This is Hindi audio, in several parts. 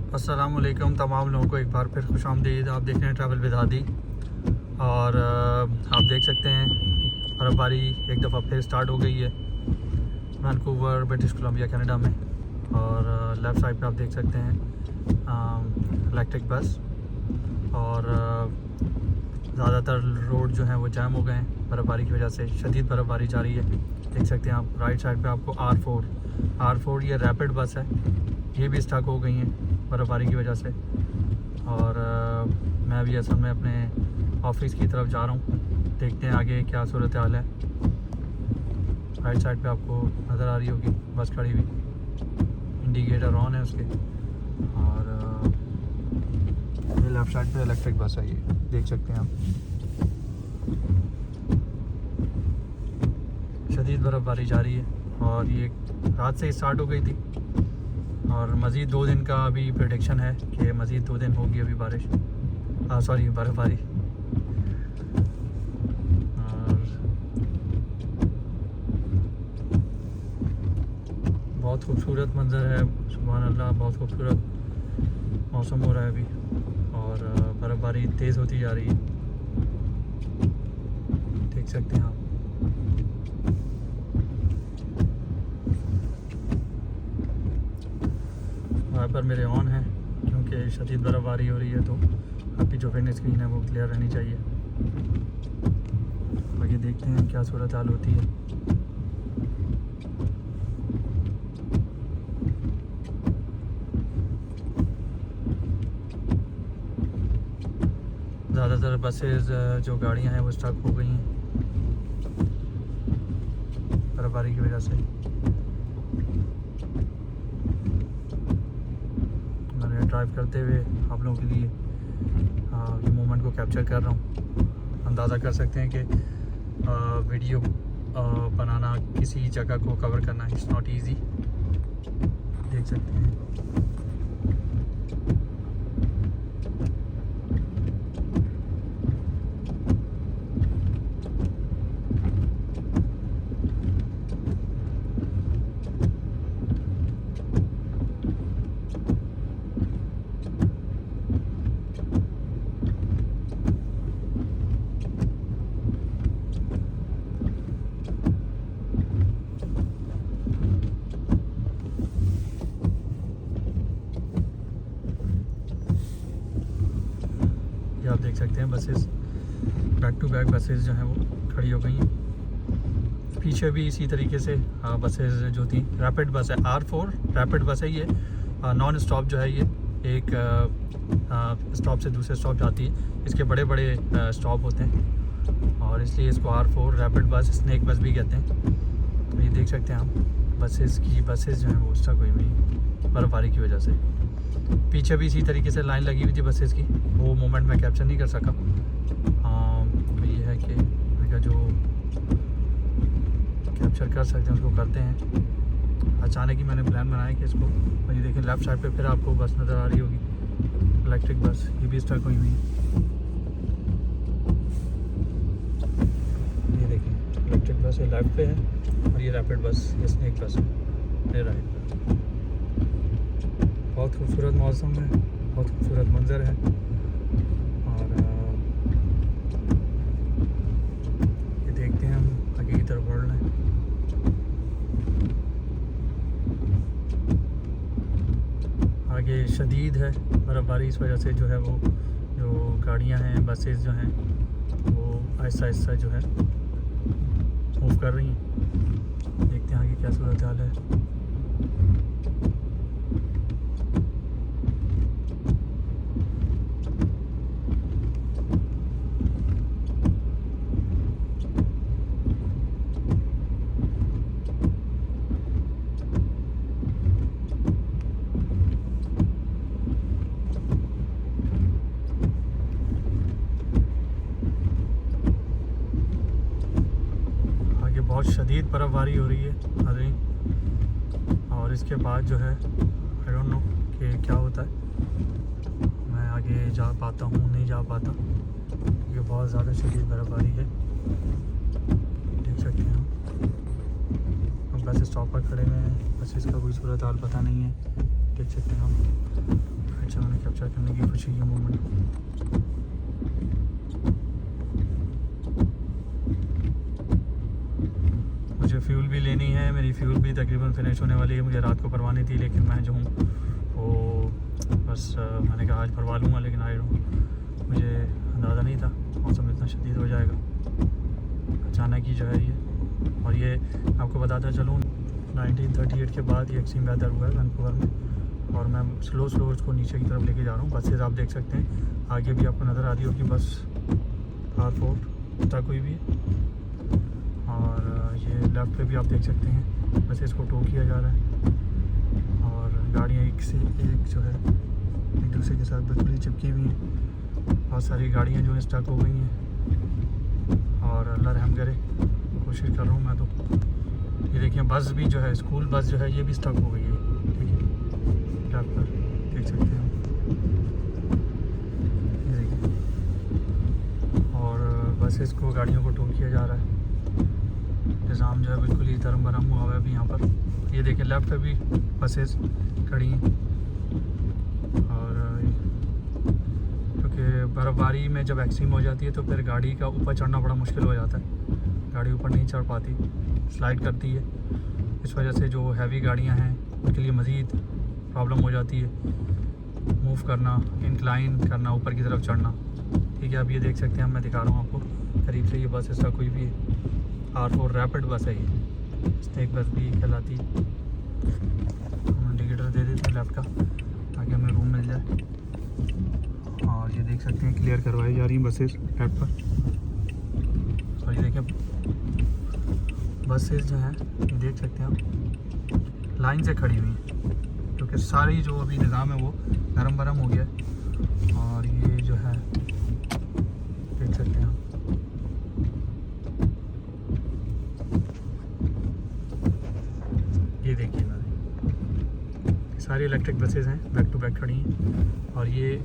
अस्सलामुअलैकुम तमाम लोगों को एक बार फिर खुशामदीद। आप देख रहे हैं ट्रैवल विद हादी और आप देख सकते हैं बर्फ़बारी एक दफ़ा फिर स्टार्ट हो गई है वैंकूवर ब्रिटिश कोलंबिया कनाडा में। और लेफ़्ट साइड पे आप देख सकते हैं इलेक्ट्रिक बस और ज़्यादातर रोड जो हैं वो जाम हो गए हैं बर्फ़बारी की वजह से। शदीद बर्फ़बारी जारी है। देख सकते हैं आप राइट साइड पे आपको R4 ये रैपिड बस है, ये भी स्टक हो गई हैं बर्फ़बारी की वजह से। और मैं अभी असल में अपने ऑफिस की तरफ जा रहा हूँ, देखते हैं आगे क्या सूरत हाल है। राइट साइड पे आपको नज़र आ रही होगी बस खड़ी हुई, इंडिकेटर ऑन है उसके। और ये लेफ़्ट साइड पे इलेक्ट्रिक बस है, ये देख सकते हैं आप। शदीद बर्फ़बारी जारी है और ये रात से स्टार्ट हो गई थी और मज़ीद 2 दिन का अभी प्रेडिक्शन है कि मज़ीद 2 दिन होगी अभी बारिश, बर्फ़बारी। और बहुत खूबसूरत मंज़र है, सुभान अल्लाह, बहुत खूबसूरत मौसम हो रहा है अभी और बर्फ़बारी तेज़ होती जा रही है, देख सकते हैं आप। वाइपर मेरे ऑन है क्योंकि शदीद बर्फ़बारी हो रही है, तो आपकी जो विंड स्क्रीन है वो क्लियर रहनी चाहिए। आगे देखते हैं क्या सूरत हाल होती है। ज़्यादातर बसेस जो गाड़ियां हैं वो स्टक हो गई हैं बर्फ़बारी की वजह से। ड्राइव करते हुए आप लोगों के लिए ये मोमेंट को कैप्चर कर रहा हूँ। अंदाज़ा कर सकते हैं कि वीडियो बनाना, किसी जगह को कवर करना इट्स नॉट इजी, देख सकते हैं। आप देख सकते हैं buses back to back buses जो हैं वो खड़ी हो गई हैं। पीछे भी इसी तरीके से बसेस जो थी, रैपिड बस है, R4 रैपिड बस है। ये नॉन स्टॉप जो है, ये एक स्टॉप से दूसरे स्टॉप जाती है। इसके बड़े बड़े स्टॉप होते हैं और इसलिए इसको R4 रैपिड बस, स्नैक बस भी कहते हैं। तो ये देख सकते हैं आप बसेस जो हैं वो स्टक हुई हुई बर्फ़बारी की वजह से। पीछे भी इसी तरीके से लाइन लगी हुई थी बसेस की, वो मोमेंट मैं कैप्चर नहीं कर सका। ये है कि मैं जो कैप्चर कर सकते हैं उसको करते हैं। अचानक ही मैंने प्लान बनाया कि इसको, और ये देखें लेफ़्ट साइड पे फिर आपको बस नज़र आ रही होगी, इलेक्ट्रिक बस, ये भी स्टक हुई हुई। ये देखें इलेक्ट्रिक बस ये लेफ़्ट पे है और ये रैपिड बस, ये स्नैक बस है राइट पे। बहुत खूबसूरत मौसम है, बहुत खूबसूरत मंज़र है। और ये देखते हैं हम आगे की तरफ बढ़ रहे हैं। आगे शदीद है बर्फ़बारी, इस वजह से जो है वो जो गाड़ियां हैं, बसेस जो हैं वो आहिस्ता आहिस्ता जो है मूव कर रही हैं। देखते हैं आगे क्या सूरत हाल है। बहुत शदीद बर्फ़बारी हो रही है नाज़रीन, और इसके बाद जो है आई डोंट नो कि क्या होता है, मैं आगे जा पाता हूँ नहीं जा पाता, क्योंकि बहुत ज़्यादा शदीद बर्फ़बारी है। देख सकते हैं हम बस स्टॉप पर खड़े हुए हैं, बस इसका कोई सूरत हाल पता नहीं है, देख सकते हैं हम। अच्छा मैंने कैप्चर करने की खुशी की मोमेंट। मुझे फ्यूल भी लेनी है, मेरी फ्यूल भी तकरीबन फिनिश होने वाली है। मुझे रात को भरवानी थी, लेकिन मैं जो हूँ वो बस मैंने कहा आज भरवा लूँगा, लेकिन आई मुझे अंदाज़ा नहीं था मौसम इतना शदीद हो जाएगा अचानक ही जो है ये। और ये आपको बताता चलूँ 1938 के बाद ये एक्सट्रीम वेदर हुआ है वैंकूवर में, और मैं स्लो उसको नीचे की तरफ लेके जा रहा हूँ। बसेज आप देख सकते हैं, आगे भी आपको नज़र आ रही होगी बस R4 तक हुई भी है, और ये लेफ़्ट पे भी आप देख सकते हैं बसेज को टो किया जा रहा है, और गाड़ियाँ एक से एक जो है एक दूसरे के साथ बिल्कुल ही चिपकी हुई हैं। बहुत सारी गाड़ियाँ जो है स्टक हो गई हैं, और अल्लाह रहम करे, कोशिश कर रहा हूँ मैं तो। ये देखिए बस भी जो है, स्कूल बस जो है ये भी स्टक हो गई है, ठीक है, ट्रैक पर देख सकते हैं ये देखिए, और बसेस को गाड़ियों को टो किया जा रहा है। निज़ाम जो है बिल्कुल ही धर्म भरम हुआ हुआ है अभी यहाँ पर। ये देखिए लेफ़्ट पे भी बसेस खड़ी हैं, और क्योंकि बर्फ़बारी में जब एक्सट्रीम हो जाती है तो फिर गाड़ी का ऊपर चढ़ना बड़ा मुश्किल हो जाता है, गाड़ी ऊपर नहीं चढ़ पाती, स्लाइड करती है। इस वजह से जो हैवी गाड़ियां हैं उनके लिए मज़ीद प्रॉब्लम हो जाती है मूव करना, इंक्लाइन करना, ऊपर की तरफ चढ़ना, ठीक है। अब ये देख सकते हैं, मैं दिखा रहा हूँ आपको करीब से, ये बस इसका कोई भी R4 रैपिड बस है, ये स्नेक बस भी कहलाती है। हम इंडिकेटर दे देते हैं लेफ़्ट का ताकि हमें रूम मिल जाए, और ये देख सकते हैं क्लियर करवाई जा रही हैं बसेस लेफ़्ट पर। और ये देखें बसेस जो हैं ये देख सकते हैं आप लाइन से खड़ी हुई हैं, क्योंकि सारी जो अभी निज़ाम है वो नरम भरम हो गया है। और ये जो है देख सकते हैं आप, ये देखिए ना, सारी इलेक्ट्रिक बसेस हैं, बैक टू बैक खड़ी हैं। और ये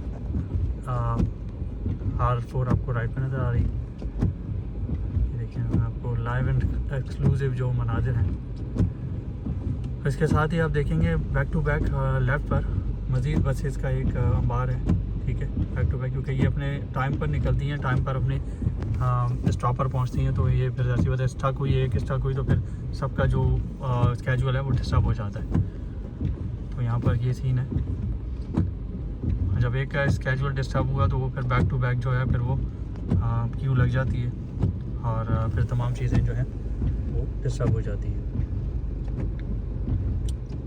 R4 आपको राइट में नज़र आ रही है। आपको लाइव एंड एक्सक्लूसिव जो मनाजिर हैं, इसके साथ ही आप देखेंगे बैक टू बैक लेफ़्ट पर मज़ीद बसेस का एक अंबार है, ठीक है, बैक टू बैक, क्योंकि ये अपने टाइम पर निकलती हैं, टाइम पर अपने स्टॉप पर पहुंचती हैं। तो ये फिर ऐसी वजह स्टक हुई, एक स्टक हुई तो फिर सबका जो स्केजुअल है वो डिस्टर्ब हो जाता है। तो यहाँ पर ये सीन है, जब एक का स्केजुअल डिस्टर्ब हुआ तो वो फिर बैक टू बैक जो है फिर वो क्यू लग जाती है, और फिर तमाम चीज़ें जो हैं वो डिस्टर्ब हो जाती है।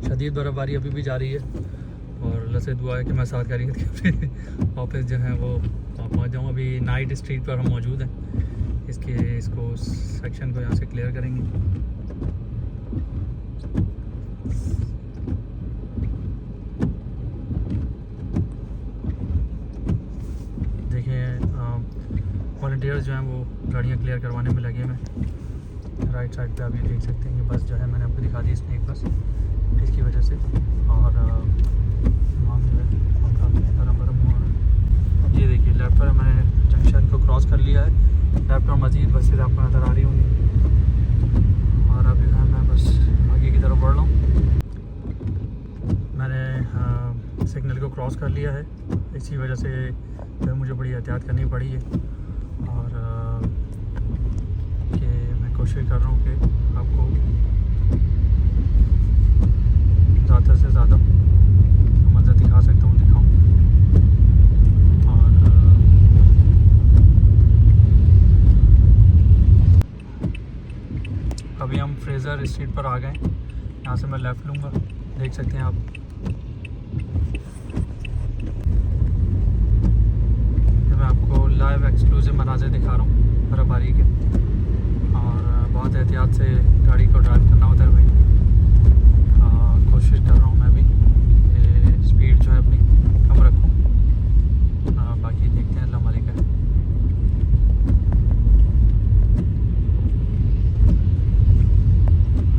शदीद बर्फ़बारी अभी भी जारी है, और अल्लाह से दुआ है कि मैं 7 तारीख के ऑफिस जो है वो पहुंच जाऊँ। अभी नाइट स्ट्रीट पर हम मौजूद हैं, इसको सेक्शन को यहाँ से क्लियर करेंगे। देखिए वॉलंटियर्स जो हैं वो गाड़ियाँ क्लियर करवाने में लगे हैं। राइट साइड पे आप ये देख सकते हैं, ये बस जो है मैंने आपको दिखा दी स्नेक बस, इसकी वजह से, और तमाम जो है काफ़ी गरम गरम हुआ है। ये देखिए लेफ़्ट पर मैंने जंक्शन को क्रॉस कर लिया है, लेफ़्ट पर मज़ीद बसेज आपको नज़र आ रही होंगी, और अभी मैं बस आगे की तरफ बढ़ रहा हूँ। मैंने सिग्नल को क्रॉस कर लिया है, इसी वजह से जो मुझे बड़ी एहतियात करनी पड़ी है, और कि मैं कोशिश कर रहा हूँ कि आपको ज़्यादा से ज़्यादा मंज़र दिखा सकता हूँ दिखाऊँ। और अभी हम फ्रेज़र स्ट्रीट पर आ गए, यहाँ से मैं लेफ़्ट लूँगा, देख सकते हैं आप। मैं आपको लाइव एक्सक्लूसिव मनाज़िर दिखा रहा हूँ बर्फ़बारी के, और बहुत एहतियात से गाड़ी को ड्राइव करना होता है भाई। कोशिश कर रहा हूँ मैं भी कि स्पीड जो है अपनी कम रखूँ, बाकी देखते हैं अल्लाह मालिक है।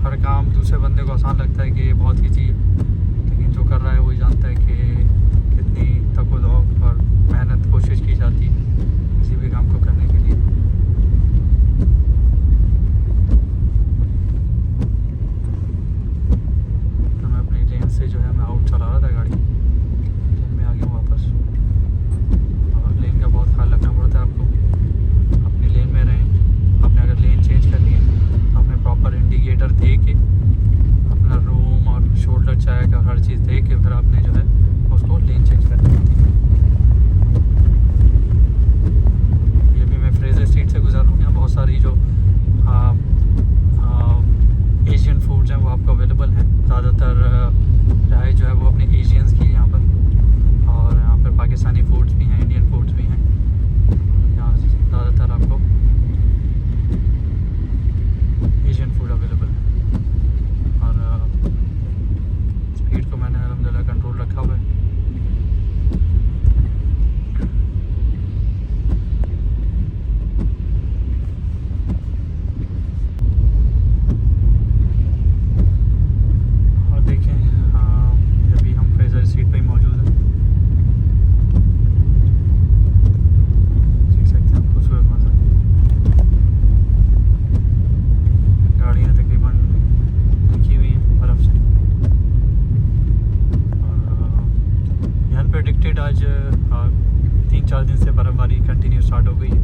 हर काम दूसरे बंदे को आसान लगता है कि ये बहुत ईजी है, लेकिन जो कर रहा है वही जानता है कि कितनी तकदो और मेहनत कोशिश की जाती है किसी भी काम को करने के लिए। मार्केट आज 3-4 दिन से बर्फ़बारी कंटिन्यू स्टार्ट हो गई है,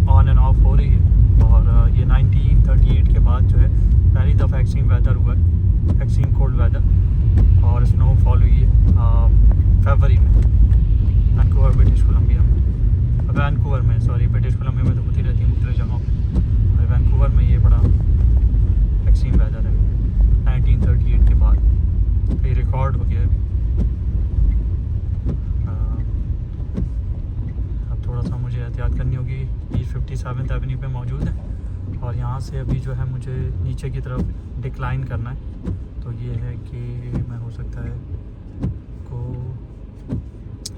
ऑन एंड ऑफ हो रही है। और ये 1938 के बाद जो है पहली दफ़ा एक्सट्रीम वेदर हुआ है, एक्सट्रीम कोल्ड वेदर, और स्नोफॉल हुई है फरवरी में वैंकूवर ब्रिटिश कोलंबिया में। वैंकूवर में, सॉरी, ब्रिटिश कोलंबिया में तो होती रहती है मुख्तलिफ जगहों पर, और वैंकूवर में ये बड़ा एक्सट्रीम वेदर है 1938 के बाद, तो ये रिकॉर्ड हो गया है। अब थोड़ा सा मुझे एहतियात करनी होगी। ईस्ट 57th एवेन्यू पे मौजूद है और यहाँ से अभी जो है मुझे नीचे की तरफ डिक्लाइन करना है। तो ये है कि मैं हो सकता है को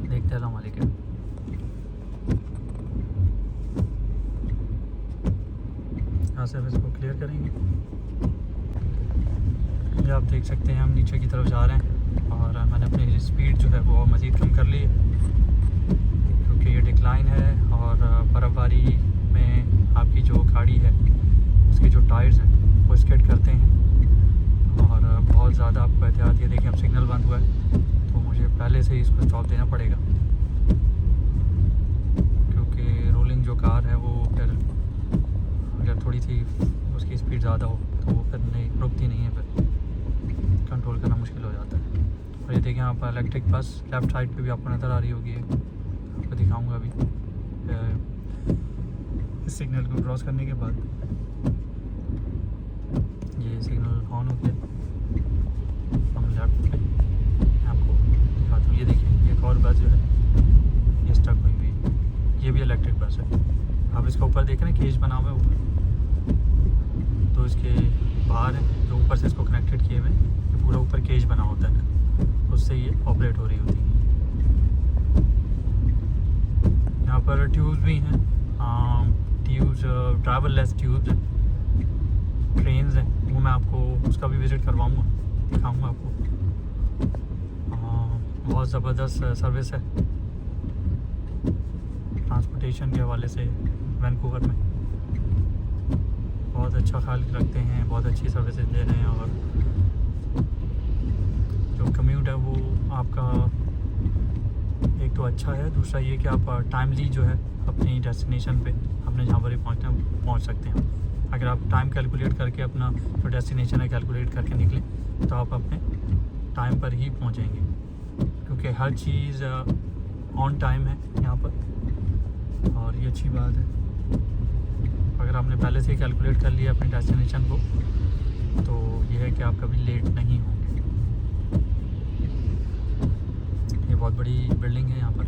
देखते हैं मालिक है। यहाँ से इसको क्लियर करेंगे। ये आप देख सकते हैं हम नीचे की तरफ जा रहे हैं और मैंने अपनी स्पीड जो है वो मज़ीद कम कर ली है क्योंकि ये डिक्लाइन है और बर्फ़बारी में आपकी जो गाड़ी है उसके जो टायर्स हैं वो स्किड करते हैं और बहुत ज़्यादा आपको एहतियात। ये देखिए अब सिग्नल बंद हुआ है तो मुझे पहले से ही इसको स्टॉप देना पड़ेगा क्योंकि रोलिंग जो कार है वो फिर अगर थोड़ी सी उसकी स्पीड ज़्यादा हो तो वो फिर नहीं रुकती नहीं है, फिर कंट्रोल करना मुश्किल हो जाता है। और ये देखें यहाँ पर इलेक्ट्रिक बस लेफ़्ट साइड पे भी आपको नज़र आ रही होगी, आपको दिखाऊंगा अभी इस सिग्नल को क्रॉस करने के बाद। ये सिग्नल ऑन हो गया, हम लेफ्ट पे आपको दिखाता हूँ। ये देखिए एक और बस जो है ये स्टक हुई हुई, ये भी इलेक्ट्रिक बस है। आप इसका ऊपर देख रहे हैं केज बना हुआ है ऊपर, तो इसके बाहर है जो ऊपर से इसको कनेक्टेड किए हुए, ये पूरा ऊपर केज बना होता है, उससे ये ऑपरेट हो रही होती है। यहाँ पर ट्यूब्स भी हैं, ट्यूब्स ट्रैवल लेस ट्यूब्स हैं, ट्रेन्स हैं, वो मैं आपको उसका भी विज़िट करवाऊँगा, दिखाऊँगा आपको। बहुत ज़बरदस्त सर्विस है ट्रांसपोर्टेशन के हवाले से वैंकूवर में, बहुत अच्छा ख्याल रखते हैं, बहुत अच्छी सर्विसेज दे रहे हैं और जो कम्यूट है वो आपका एक तो अच्छा है, दूसरा ये कि आप टाइमली जो है अपनी डेस्टिनेशन पे अपने जहाँ पर ही पहुँचना पहुँच सकते हैं। अगर आप टाइम कैलकुलेट करके अपना जो डेस्टिनेशन है कैलकुलेट करके निकलें तो आप अपने टाइम पर ही पहुँचेंगे क्योंकि हर चीज़ ऑन टाइम है यहाँ पर और ये अच्छी बात है। अगर आपने पहले से ही कैलकुलेट कर लिया अपने डेस्टिनेशन को तो ये है कि आप कभी लेट नहीं होंगे। ये बहुत बड़ी बिल्डिंग है, यहाँ पर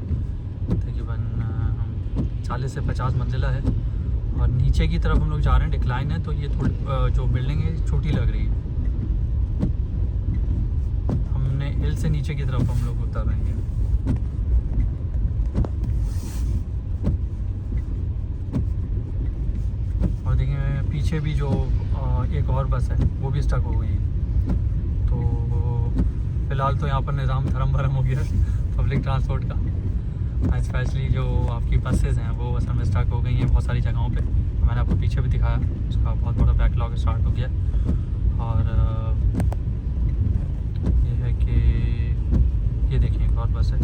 तकरीबन 40 से 50 मंजिला है और नीचे की तरफ हम लोग जा रहे हैं, डिक्लाइन है, तो ये थोड़ी जो बिल्डिंग है छोटी लग रही है। हमने हिल से नीचे की तरफ हम लोग उतर रहे हैं। पीछे भी जो एक और बस है वो भी स्टक हो गई है, तो फ़िलहाल तो यहाँ पर निज़ाम धर्म भरम हो गया है पब्लिक ट्रांसपोर्ट का। स्पेशली जो आपकी बसेज़ हैं वो असल में स्टक हो गई हैं बहुत सारी जगहों पे। तो मैंने आपको पीछे भी दिखाया, उसका बहुत बड़ा बैकलॉग स्टार्ट हो गया और ये है कि ये देखिए एक और बस है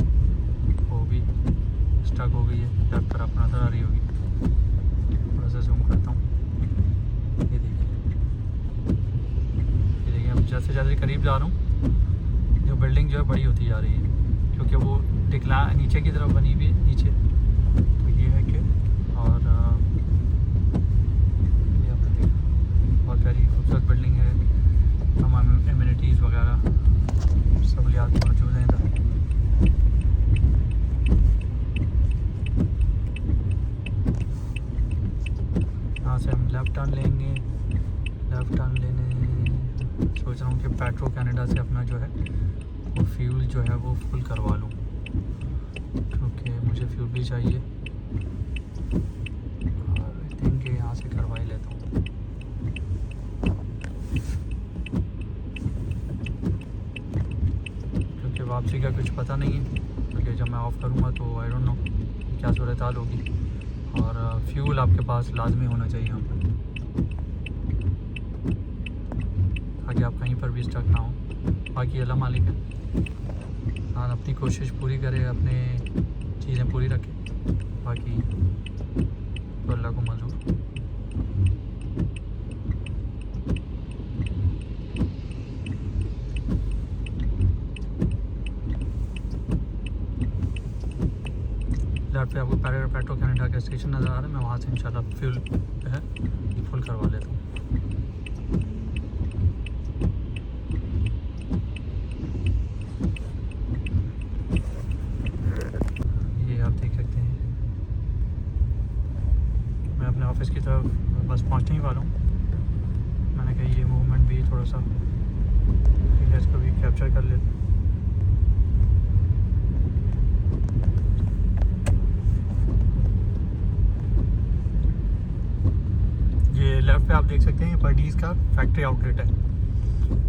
वो भी स्टक हो गई है, लेफ्ट पर आपको नज़र आ रही होगी, थोड़ा सा जूम करता हूँ। ये देखिए अब जैसे जैसे करीब जा रहा हूँ जो बिल्डिंग जो है बड़ी होती जा रही है क्योंकि वो नीचे की तरफ बनी हुई है नीचे, तो ये है कि और ये आपने देखा बहुत प्यारी खूबसूरत बिल्डिंग है, तमाम एमिनिटीज़ वगैरह सहूलियात मौजूद हैं इधर। यहाँ से हम लेफ़्ट टर्न लेंगे, लेफ़्ट टर्न लेने सोच रहा हूँ कि पेट्रो कनाडा से अपना जो है वो फ्यूल जो है वो फुल करवा लूँ क्योंकि मुझे फ्यूल भी चाहिए और आई थिंक यहाँ से करवा ही लेता हूँ। क्योंकि वापसी का कुछ पता नहीं है, क्योंकि जब मैं ऑफ़ करूँगा तो आई डोंट नो क्या सूरत हाल होगी और फ्यूल आपके पास लाजमी होना चाहिए यहाँ पर ताकि आप कहीं पर भी स्टक ना हो। बाकी अल्लाह मालिक है। इंसान अपनी कोशिश पूरी करे, अपने चीज़ें पूरी रखे, बाकी तो अल्लाह को मंजूर। लेफ्ट पे आपको पेट्रो कनाडा का स्टेशन नज़र आ रहा है। मैं वहाँ से इंशाल्लाह फ्यूल जो है फुल करवा लेता हूँ। ये आप देख सकते हैं, मैं अपने ऑफिस की तरफ बस पहुँचने ही वाला हूँ। मैंने कहा ये मूवमेंट भी थोड़ा सा इसको भी कैप्चर कर लेते। ये लेफ्ट पे आप देख सकते हैं, ये पर्डीज़ का फैक्ट्री आउटलेट है।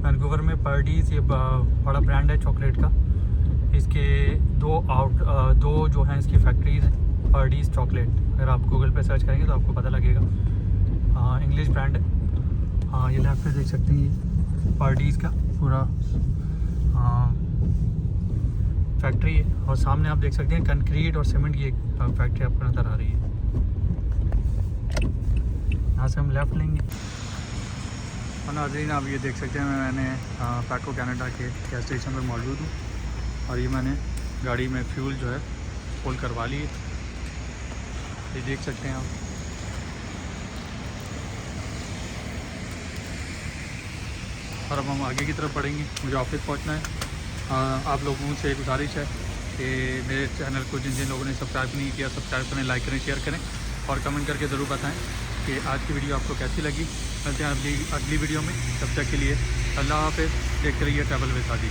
वैंकूवर में पर्डीज़ ये बड़ा ब्रांड है चॉकलेट का। इसके दो जो हैं इसकी फैक्ट्रीज़ हैं, पर्डीज़ चॉकलेट। अगर आप गूगल पे सर्च करेंगे तो आपको पता लगेगा। इंग्लिश ब्रांड है। ये लेफ्ट पे देख सकते हैं, ये पर्डीज़ का पूरा फैक्ट्री है। और सामने आप देख सकते हैं कंक्रीट और सीमेंट की एक फैक्ट्री आपको नज़र आ रही है। यहाँ से हम लेफ़्ट लेंगे। और नाज़रीन आप ये देख सकते हैं, मैंने पेट्रो कनाडा के गैस स्टेशन पर मौजूद हूँ और ये मैंने गाड़ी में फ्यूल जो है फुल करवा ली है। ये देख सकते हैं आप। और अब हम आगे की तरफ बढ़ेंगे, मुझे ऑफिस पहुँचना है। आप लोगों से गुजारिश है कि मेरे चैनल को जिन लोगों ने सब्सक्राइब नहीं किया, सब्सक्राइब करें, लाइक करें, शेयर करें और कमेंट करके ज़रूर बताएं कि आज की वीडियो आपको कैसी लगी। मिलते हैं अगली वीडियो में। तब तक के लिए अल्लाह हाफ़िज़। देखते रहिए ट्रैवल विद हादी।